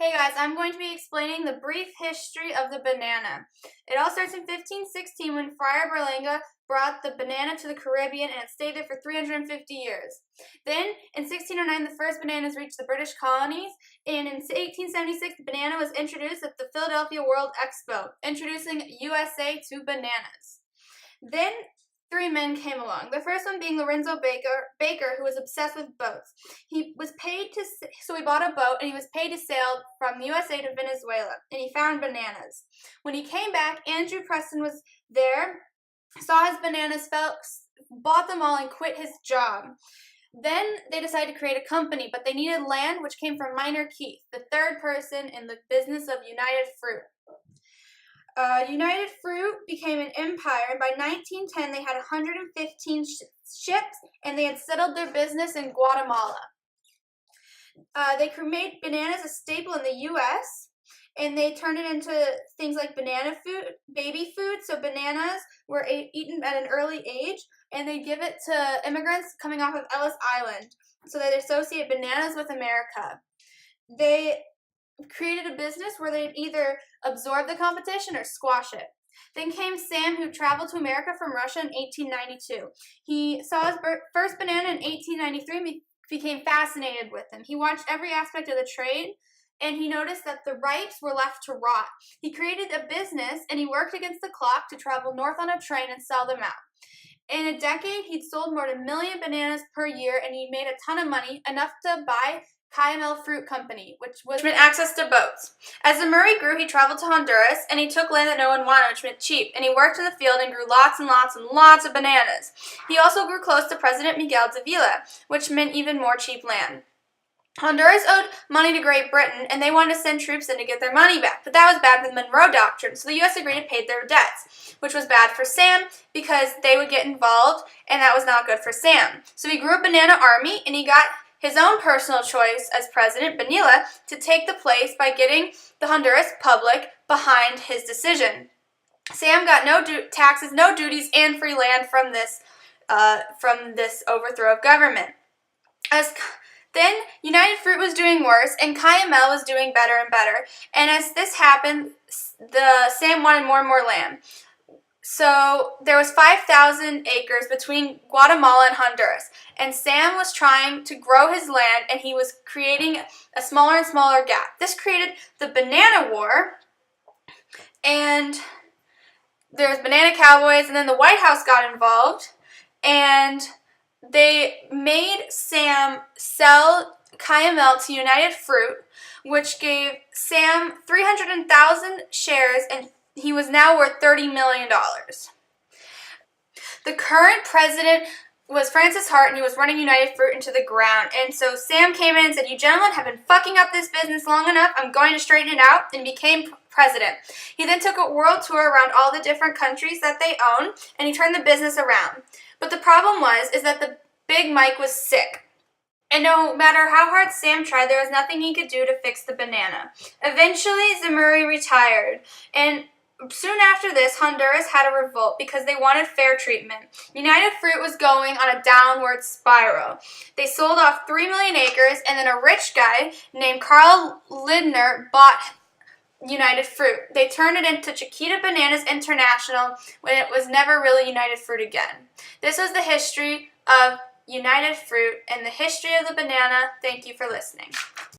Hey guys, I'm going to be explaining the brief history of the banana. It all starts in 1516 when Friar Berlanga brought the banana to the Caribbean and it stayed there for 350 years. Then, in 1609, the first bananas reached the British colonies, and in 1876, the banana was introduced at the Philadelphia World Expo, introducing USA to bananas. Then, three men came along. The first one being Lorenzo Baker, who was obsessed with boats. He bought a boat and he was paid to sail from the USA to Venezuela, and he found bananas. When he came back, Andrew Preston was there, saw his bananas, bought them all, and quit his job. Then they decided to create a company, but they needed land, which came from Minor Keith, the third person in the business of United Fruit. United Fruit became an empire, and by 1910 they had 115 ships, and they had settled their business in Guatemala. They made bananas a staple in the U.S., and they turned it into things like banana food, baby food. So bananas were eaten at an early age, and they give it to immigrants coming off of Ellis Island, so they associate bananas with America. They created a business where they'd either absorb the competition or squash it. Then came Sam, who traveled to America from Russia in 1892. He saw his first banana in 1893 and became fascinated with them. He watched every aspect of the trade, and he noticed that the ripes were left to rot. He created a business, and he worked against the clock to travel north on a train and sell them out. In a decade, he'd sold more than 1 million bananas per year, and he made a ton of money, enough to buy Cayamel Fruit Company, which meant access to boats. As the Murray grew, he traveled to Honduras, and he took land that no one wanted, which meant cheap, and he worked in the field and grew lots and lots and lots of bananas. He also grew close to President Miguel Davila, which meant even more cheap land. Honduras owed money to Great Britain, and they wanted to send troops in to get their money back, but that was bad for the Monroe Doctrine, so the U.S. agreed to pay their debts, which was bad for Sam because they would get involved, and that was not good for Sam. So he grew a banana army, and he got his own personal choice as president, Bonilla, to take the place by getting the Honduras public behind his decision. Sam got no taxes, no duties, and free land from this overthrow of government. Then United Fruit was doing worse, and Cayamel was doing better and better. And as this happened, Sam wanted more and more land. So there was 5,000 acres between Guatemala and Honduras, and Sam was trying to grow his land, and he was creating a smaller and smaller gap. This created the Banana War, and there was Banana Cowboys, and then the White House got involved, and they made Sam sell Cayamel to United Fruit, which gave Sam 300,000 shares, and he was now worth $30 million. The current president was Francis Hart, and he was running United Fruit into the ground. And so Sam came in and said, "You gentlemen have been fucking up this business long enough. I'm going to straighten it out," and became president. He then took a world tour around all the different countries that they own, and he turned the business around. But the problem is that the Big Mike was sick. And no matter how hard Sam tried, there was nothing he could do to fix the banana. Eventually, Zemurray retired, and soon after this, Honduras had a revolt because they wanted fair treatment. United Fruit was going on a downward spiral. They sold off 3 million acres, and then a rich guy named Carl Lindner bought United Fruit. They turned it into Chiquita Bananas International when it was never really United Fruit again. This was the history of United Fruit and the history of the banana. Thank you for listening.